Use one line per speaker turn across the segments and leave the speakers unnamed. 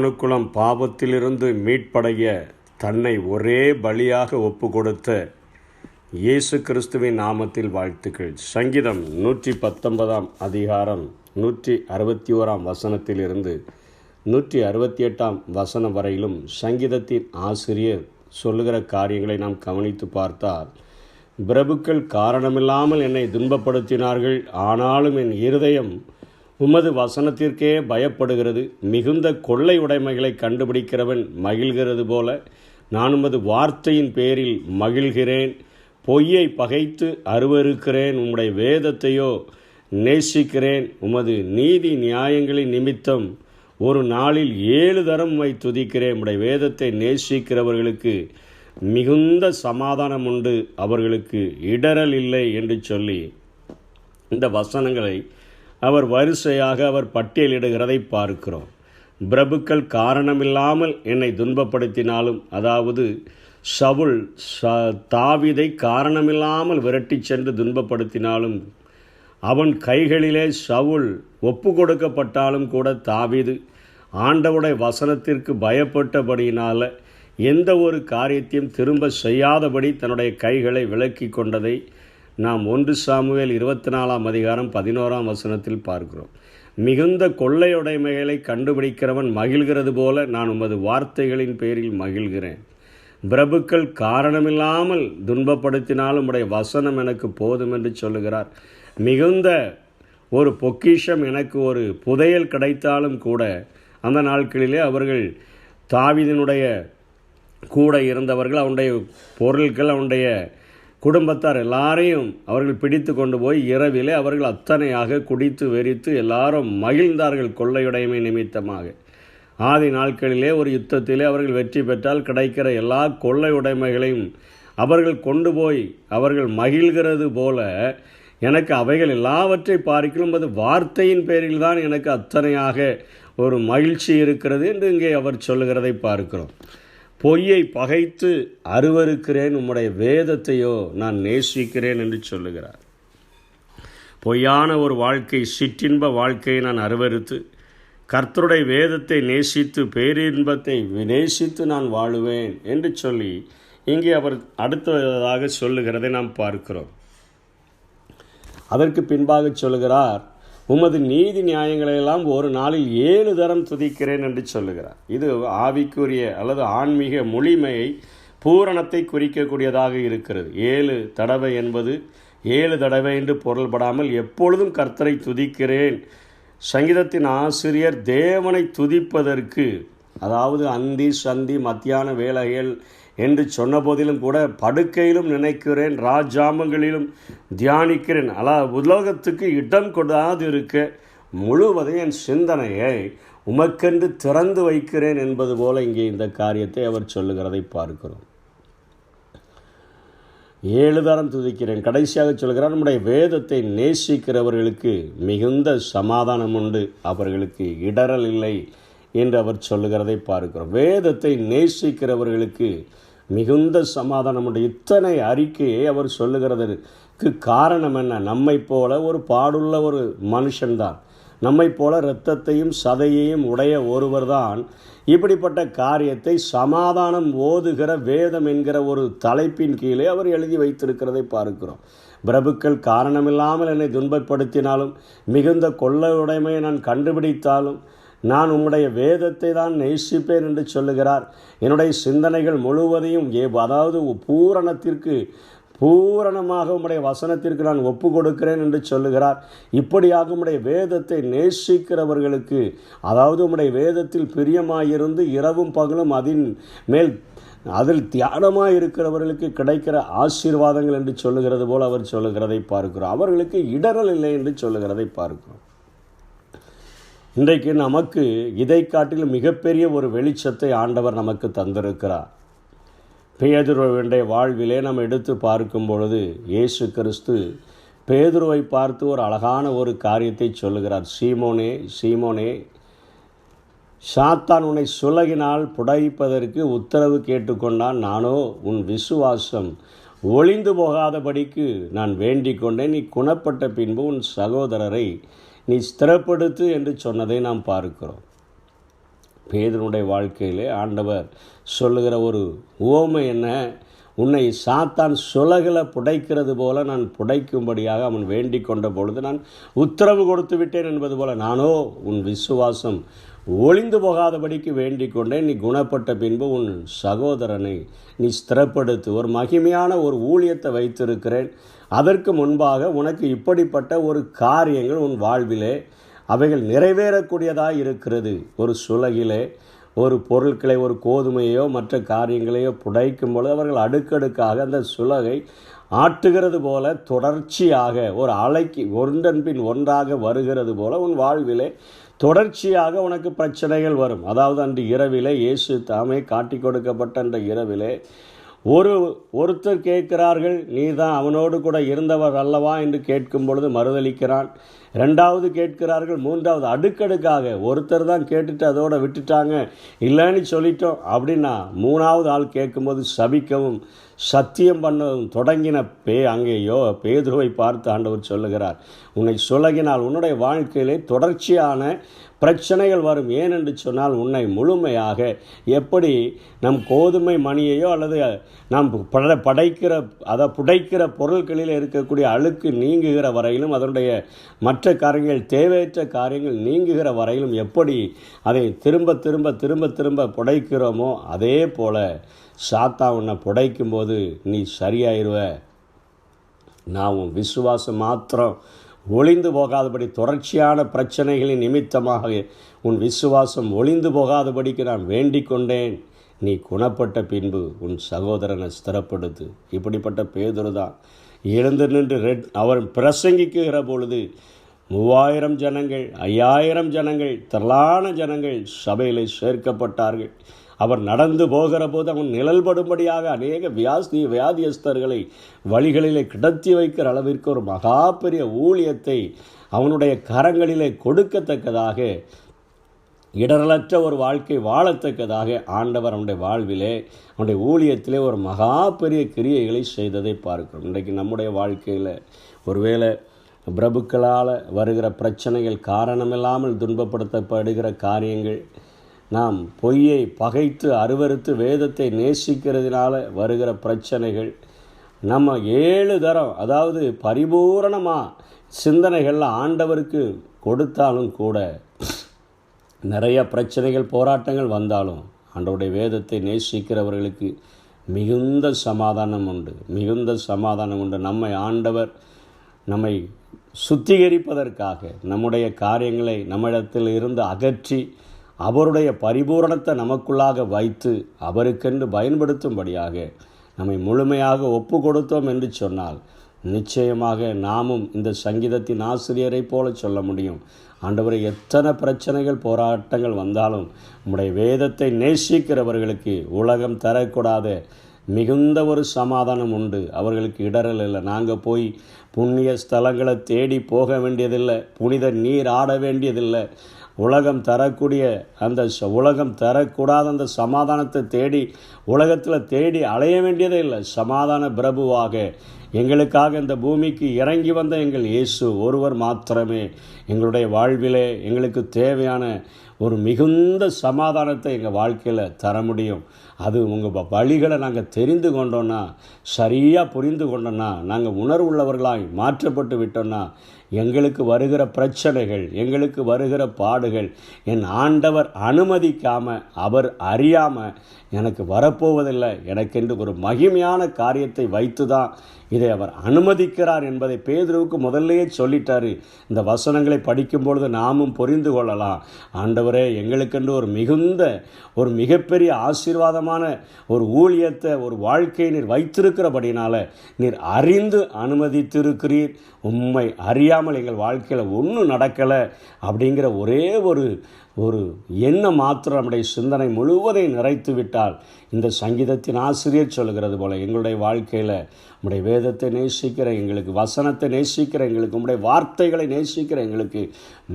மனுக்குலம் பாவத்திலிருந்து மீட்படைய தன்னை ஒரே பலியாக ஒப்பு கொடுத்த இயேசு கிறிஸ்துவின் நாமத்தில் வாழ்த்துக்கள். சங்கீதம் 119 அதிகாரம் 161 வசனத்திலிருந்து 168 வசனம் வரையிலும் சங்கீதத்தின் ஆசிரியர் சொல்லுகிற காரியங்களை நாம் கவனித்து பார்த்தால், பிரபுக்கள் காரணமில்லாமல் என்னை துன்பப்படுத்தினார்கள், ஆனாலும் என் இருதயம் உமது வசனத்திற்கே பயப்படுகிறது. மிகுந்த கொள்ளை உடைமைகளை கண்டுபிடிக்கிறவன் மகிழ்கிறது போல நான் உமது வார்த்தையின் பேரில் மகிழ்கிறேன். பொய்யை பகைத்து அருவருக்கிறேன், உம்முடைய வேதத்தையோ நேசிக்கிறேன். உமது நீதி நியாயங்களின் நிமித்தம் ஒரு நாளில் 7 தரம் உம்மை துதிக்கிறேன். உம்முடைய வேதத்தை நேசிக்கிறவர்களுக்கு மிகுந்த சமாதானம் உண்டு, அவர்களுக்கு இடரல் இல்லை என்று சொல்லி இந்த வசனங்களை அவர் வரிசையாக அவர் பட்டியலிடுகிறதை பார்க்கிறோம். பிரபுக்கள் காரணமில்லாமல் என்னை துன்பப்படுத்தினாலும், அதாவது சவுல் தாவீதை காரணமில்லாமல் விரட்டி சென்று துன்பப்படுத்தினாலும், அவன் கைகளிலே சவுல் ஒப்பு கொடுக்கப்பட்டாலும் கூட தாவீது ஆண்டவருடைய வசனத்திற்கு பயப்பட்டபடியினால் எந்த ஒரு காரியத்தையும் திரும்ப செய்யாதபடி தன்னுடைய கைகளை விலக்கி கொண்டதை நாம் 1 சாமுவேல் 24 அதிகாரம் 11 வசனத்தில் பார்க்கிறோம். மிகுந்த கொள்ளையுடைமைகளை கண்டுபிடிக்கிறவன் மகிழ்கிறது போல நான் உமது வார்த்தைகளின் பேரில் மகிழ்கிறேன். பிரபுக்கள் காரணமில்லாமல் துன்பப்படுத்தினாலும் உடைய வசனம் எனக்கு போதும் என்று சொல்லுகிறார். மிகுந்த ஒரு பொக்கிஷம், எனக்கு ஒரு புதையல் கிடைத்தாலும் கூட அந்த நாட்களிலே அவர்கள் தாவீதினுடைய கூட இருந்தவர்கள், அவனுடைய பொருட்கள், அவனுடைய குடும்பத்தார் எல்லாரையும் அவர்கள் பிடித்து கொண்டு போய் இரவிலே அவர்கள் அத்தனையாக குடித்து வெறித்து எல்லாரும் மகிழ்ந்தார்கள் கொள்ளையுடைமை நிமித்தமாக. ஆதி நாட்களிலே ஒரு யுத்தத்திலே அவர்கள் வெற்றி பெற்றால் கிடைக்கிற எல்லா கொள்ளை உடைமைகளையும் அவர்கள் கொண்டு போய் அவர்கள் மகிழ்கிறது போல எனக்கு அவைகள் எல்லாவற்றை பார்க்கிலும் அது வார்த்தையின் பேரில் தான் எனக்கு அத்தனையாக ஒரு மகிழ்ச்சி இருக்கிறது என்று இங்கே அவர் சொல்லுகிறதை பார்க்கிறோம். பொய்யை பகைத்து அருவருக்கிறேன், உம்முடைய வேதத்தையோ நான் நேசிக்கிறேன் என்று சொல்லுகிறார். பொய்யான ஒரு வாழ்க்கை, சிற்றின்ப வாழ்க்கையை நான் அருவருத்து கர்த்தருடைய வேதத்தை நேசித்து பேரின்பத்தை நேசித்து நான் வாழுவேன் என்று சொல்லி இங்கே அவர் அடுத்ததாக சொல்லுகிறதை நாம் பார்க்கிறோம். அதற்கு பின்பாக சொல்லுகிறார், உமது நீதி நியாயங்களெல்லாம் ஒரு நாளில் 7 தரம் துதிக்கிறேன் என்று சொல்லுகிறார். இது ஆவிக்குரிய அல்லது ஆன்மீக மொழிமையை பூரணத்தை குறிக்கக்கூடியதாக இருக்கிறது. 7 தடவை என்பது 7 தடவை என்று பொருள்படாமல் எப்பொழுதும் கர்த்தரை துதிக்கிறேன். சங்கீதத்தின் ஆசிரியர் தேவனை துதிப்பதற்கு, அதாவது அந்தி சந்தி மத்தியான வேளைகள் என்று சொன்ன போதிலும் கூட படுக்கையிலும் நினைக்கிறேன், ராஜாமங்களிலும் தியானிக்கிறேன், உலகத்துக்கு இடம் கொடாது இருக்க முழுவதும் என் சிந்தனையை உமக்கென்று திறந்து வைக்கிறேன் என்பது போல இங்கே இந்த காரியத்தை அவர் சொல்லுகிறதை பார்க்கிறோம். 7 தரம் துதிக்கிறேன். கடைசியாக சொல்கிறார், நம்முடைய வேதத்தை நேசிக்கிறவர்களுக்கு மிகுந்த சமாதானம் உண்டு, அவர்களுக்கு இடரல் இல்லை என்று அவர் சொல்லுகிறதை பார்க்கிறோம். வேதத்தை நேசிக்கிறவர்களுக்கு மிகுந்த சமாதானம் உண்டு. இத்தனை அறிக்கையை அவர் சொல்லுகிறதற்கு காரணம் என்ன? நம்மை போல ஒரு பாடுள்ள ஒரு மனுஷன்தான், நம்மை போல இரத்தத்தையும் சதையையும் உடைய ஒருவர் தான் இப்படிப்பட்ட காரியத்தை சமாதானம் ஓதுகிற வேதம் என்கிற ஒரு தலைப்பின் கீழே அவர் எழுதி வைத்திருக்கிறதை பார்க்கிறோம். பிரபுக்கள் காரணமில்லாமல் என்னை துன்பப்படுத்தினாலும், மிகுந்த கொள்ளை உடைமையை நான் கண்டுபிடித்தாலும் நான் உம்முடைய வேதத்தை தான் நேசிப்பேன் என்று சொல்லுகிறார். என்னுடைய சிந்தனைகள் முழுவதையும் அதாவது பூரணமாக உம்முடைய வசனத்திற்கு நான் ஒப்பு கொடுக்கிறேன் என்று சொல்லுகிறார். இப்படியாக உம்முடைய வேதத்தை நேசிக்கிறவர்களுக்கு, அதாவது உம்முடைய வேதத்தில் பிரியமாயிருந்து இரவும் பகலும் அதில் தியானமாக இருக்கிறவர்களுக்கு கிடைக்கிற ஆசீர்வாதங்கள் என்று சொல்லுகிறது போல் அவர் சொல்லுகிறதை பார்க்கிறோம். அவர்களுக்கு இடரல் இல்லை என்று சொல்லுகிறதை பார்க்கிறோம். இன்றைக்கு நமக்கு இதை காட்டிலும் மிகப்பெரிய ஒரு வெளிச்சத்தை ஆண்டவர் நமக்கு தந்திருக்கிறார். பேதுருவுடைய வாழ்விலே நாம் எடுத்து பார்க்கும் பொழுது இயேசு கிறிஸ்து பேதுருவை பார்த்து ஒரு அழகான ஒரு காரியத்தை சொல்லுகிறார். சீமோனே சீமோனே, சாத்தான் உன்னை சுலகினால் புடைப்பதற்கு உத்தரவு கேட்டுக்கொண்டான், நானோ உன் விசுவாசம் ஒளிந்து போகாதபடிக்கு நான் வேண்டிக் கொண்டேன். நீ குணப்பட்ட பின்பு உன் சகோதரரை நீ ஸ்திரப்படுத்து என்று சொன்னதை நாம் பார்க்கிறோம். பேதுருடைய வாழ்க்கையிலே ஆண்டவர் சொல்லுகிற ஒரு உவமை என்ன? உன்னை சாத்தான் சுலகில் புடைக்கிறது போல நான் புடைக்கும்படியாக அவன் வேண்டிக் கொண்ட பொழுது நான் உத்தரவு கொடுத்து விட்டேன் என்பது போல, நானோ உன் விசுவாசம் ஒளிந்து போகாதபடிக்கு வேண்டிக் கொண்டேன். நீ குணப்பட்ட பின்பு உன் சகோதரனை நீ ஸ்திரப்படுத்து. ஒரு மகிமையான ஒரு ஊழியத்தை வைத்திருக்கிறேன். அதற்கு முன்பாக உனக்கு இப்படிப்பட்ட ஒரு காரியங்கள் உன் வாழ்விலே அவைகள் நிறைவேறக்கூடியதாக இருக்கிறது. ஒரு சுலகிலே ஒரு பொருட்களை, ஒரு கோதுமையோ மற்ற காரியங்களையோ புடைக்கும் பொழுது அவர்கள் அடுக்கடுக்காக அந்த சுலகை ஆட்டுகிறது போல தொடர்ச்சியாக ஒரு அலைக்கு ஒன்றன் பின் ஒன்றாக வருகிறது போல உன் வாழ்விலே தொடர்ச்சியாக உனக்கு பிரச்சனைகள் வரும். அதாவது அன்று இரவிலே இயேசு தாமே காட்டி கொடுக்கப்பட்ட அந்த இரவிலே ஒருத்தர் கேட்கிறார்கள், நீ தான் அவனோடு கூட இருந்தவர் அல்லவா என்று கேட்கும் பொழுது மறுதளிக்கிறான். ரெண்டாவது கேட்கிறார்கள், மூன்றாவது அடுக்கடுக்காக ஒருத்தர் தான் கேட்டுட்டு அதோடு விட்டுட்டாங்க, இல்லைன்னு சொல்லிட்டோம் அப்படின்னா மூணாவது ஆள் கேட்கும்போது சபிக்கவும் சத்தியம் பண்ணவும் தொடங்கின அங்கேயோ பேதுருவை பார்த்து ஆண்டவர் சொல்லுகிறார், உன்னை சுலகினால் உன்னுடைய வாழ்க்கையிலே தொடர்ச்சியான பிரச்சனைகள் வரும். ஏனென்று சொன்னால் உன்னை முழுமையாக எப்படி நம் கோதுமை மணியையோ அல்லது நாம் புடைக்கிற பொருட்களில் இருக்கக்கூடிய அழுக்கு நீங்குகிற வரையிலும், அதனுடைய மற்ற காரியங்கள் தேவையற்ற காரியங்கள் நீங்குகிற வரையிலும் எப்படி அதை திரும்ப திரும்ப திரும்ப திரும்ப புடைக்கிறோமோ அதே போல சாத்தா உன்னை புடைக்கும்போது நீ சரியாயிருவ. நான் உன் விசுவாசம் மாத்திரம் ஒளிந்து போகாதபடி, தொடர்ச்சியான பிரச்சனைகளின் நிமித்தமாக உன் விசுவாசம் ஒளிந்து போகாதபடிக்கு நான் வேண்டிக் கொண்டேன். நீ குணப்பட்ட பின்பு உன் சகோதரனை ஸ்திரப்படுத்து. இப்படிப்பட்ட பேதுரு தான் எழுந்து நின்று அவர் பிரசங்கிக்குகிற பொழுது 3000 ஜனங்கள், 5000 ஜனங்கள், திரளான ஜனங்கள் சபையில் சேர்க்கப்பட்டார்கள். அவர் நடந்து போகிற போது அவன் நிழல்படும்படியாக அநேக வியாதியஸ்தர்களை வழிகளிலே கிடத்தி வைக்கிற அளவிற்கு ஒரு மகா பெரிய ஊழியத்தை அவனுடைய கரங்களிலே கொடுக்கத்தக்கதாக, இடரலற்ற ஒரு வாழ்க்கை வாழத்தக்கதாக ஆண்டவர் அவனுடைய வாழ்விலே, அவனுடைய ஊழியத்திலே ஒரு மகா பெரிய கிரியைகளை செய்ததை பார்க்கிறோம். இன்றைக்கு நம்முடைய வாழ்க்கையில் ஒருவேளை பிரபுக்களால் வருகிற பிரச்சனைகள், காரணமில்லாமல் துன்பப்படுத்தப்படுகிற காரியங்கள், நாம் பொய்யை பகைத்து அருவருத்து வேதத்தை நேசிக்கிறதுனால வருகிற பிரச்சனைகள், நம்ம 7 தரம் அதாவது பரிபூரணமாக சிந்தனைகளில் ஆண்டவருக்கு கொடுத்தாலும் கூட நிறைய பிரச்சனைகள் போராட்டங்கள் வந்தாலும் ஆண்டவருடைய வேதத்தை நேசிக்கிறவர்களுக்கு மிகுந்த சமாதானம் உண்டு, மிகுந்த சமாதானம் உண்டு. ஆண்டவர் நம்மை சுத்திகரிப்பதற்காக நம்முடைய காரியங்களை நம்மிடத்தில் இருந்து அகற்றி அவருடைய பரிபூரணத்தை நமக்குள்ளாக வைத்து அவருக்கென்று பயன்படுத்தும்படியாக நம்மை முழுமையாக ஒப்பு கொடுத்தோம் என்று சொன்னால் நிச்சயமாக நாமும் இந்த சங்கீதத்தின் ஆசிரியரை போல சொல்ல முடியும், ஆண்டவரை எத்தனை பிரச்சனைகள் போராட்டங்கள் வந்தாலும் நம்முடைய வேதத்தை நேசிக்கிறவர்களுக்கு உலகம் தரக்கூடாத மிகுந்த ஒரு சமாதானம் உண்டு. அவர்களுக்கு இடரல் இல்லை. நாங்கள் போய் புண்ணிய ஸ்தலங்களை தேடி போக வேண்டியதில்லை, புனித நீர் ஆட வேண்டியதில்லை. உலகம் தரக்கூடாத அந்த சமாதானத்தை தேடி உலகத்தில் தேடி அலைய வேண்டியதே இல்லை. சமாதான பிரபுவாக எங்களுக்காக இந்த பூமிக்கு இறங்கி வந்த எங்கள் இயேசு ஒருவர் மாத்திரமே எங்களுடைய வாழ்விலே எங்களுக்கு தேவையான ஒரு மிகுந்த சமாதானத்தை எங்கள் வாழ்க்கையில் தர முடியும். அது உங்கள் வழிகளை நாங்கள் தெரிந்து கொண்டோன்னா, சரியாக புரிந்து கொண்டோன்னா, நாங்கள் உணர்வுள்ளவர்களாய் மாற்றப்பட்டு விட்டோன்னா, எங்களுக்கு வருகிற பிரச்சனைகள், எங்களுக்கு வருகிற பாடுகள் என் ஆண்டவர் அனுமதிக்காமல், அவர் அறியாமல் எனக்கு வரப்போவதில்லை. எனக்கென்று ஒரு மகிமையான காரியத்தை வைத்து தான் இதை அவர் அனுமதிக்கிறார் என்பதை பேதுருவுக்கு முதல்லையே சொல்லிட்டாரு. இந்த வசனங்களை படிக்கும்பொழுது நாமும் புரிந்து கொள்ளலாம். ஆண்டவரே, எங்களுக்கென்று ஒரு மிகப்பெரிய ஆசீர்வாதமான ஒரு ஊழியத்தை, ஒரு வாழ்க்கையை நீர் வைத்திருக்கிறபடினால நீர் அறிந்து அனுமதித்திருக்கிறீர். உண்மை அறியாமல் எங்கள் வாழ்க்கையில் ஒன்றும் நடக்கலை அப்படிங்கிற ஒரே ஒரு எண்ணம் மாத்திரம் நம்முடைய சிந்தனை முழுவதையும் நிறைத்து விட்டால், இந்த சங்கீதத்தின் ஆசிரியர் சொல்லுகிறது போல எங்களுடைய வாழ்க்கையில் உம்முடைய வேதத்தை நேசிக்கிற எங்களுக்கு, வசனத்தை நேசிக்கிற எங்களுக்கு, உம்முடைய வார்த்தைகளை நேசிக்கிற எங்களுக்கு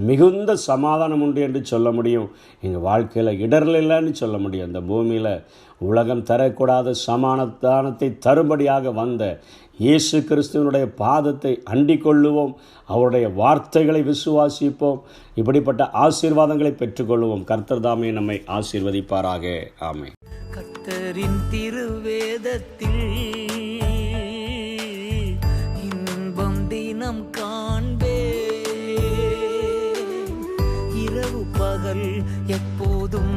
மிகுந்த சமாதானம் உண்டு என்று சொல்ல முடியும். எங்கள் வாழ்க்கையில் இடரல் இல்லைன்னு சொல்ல முடியும். அந்த பூமியில் உலகம் தரக்கூடாத சமாதானத்தை தரும்படியாக வந்த இயேசு கிறிஸ்துவனுடைய பாதத்தை அண்டிக் கொள்ளுவோம். அவருடைய வார்த்தைகளை விசுவாசிப்போம். இப்படிப்பட்ட ஆசீர்வாதங்களை பெற்றுக்கொள்வோம். கர்த்தர் தாமே நம்மை ஆசீர்வதிப்பாராக. ஆமென்.
கர்த்தரின் திருவேதத்தில் இன்பம் தினம் காண்பே, இரவு பகல் எப்போதும்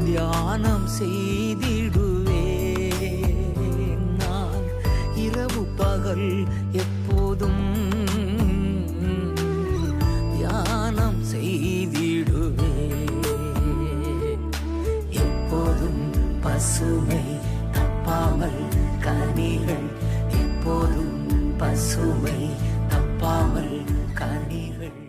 தியானம் செய்திடுவே. நான் இரவு பகல் எப்போதும் தியானம் செய்திடுவே. எப்போதும் பசுமை தப்பாமல் கனிகள், எப்போதும் பசுமை தப்பாமல் கனிகள்.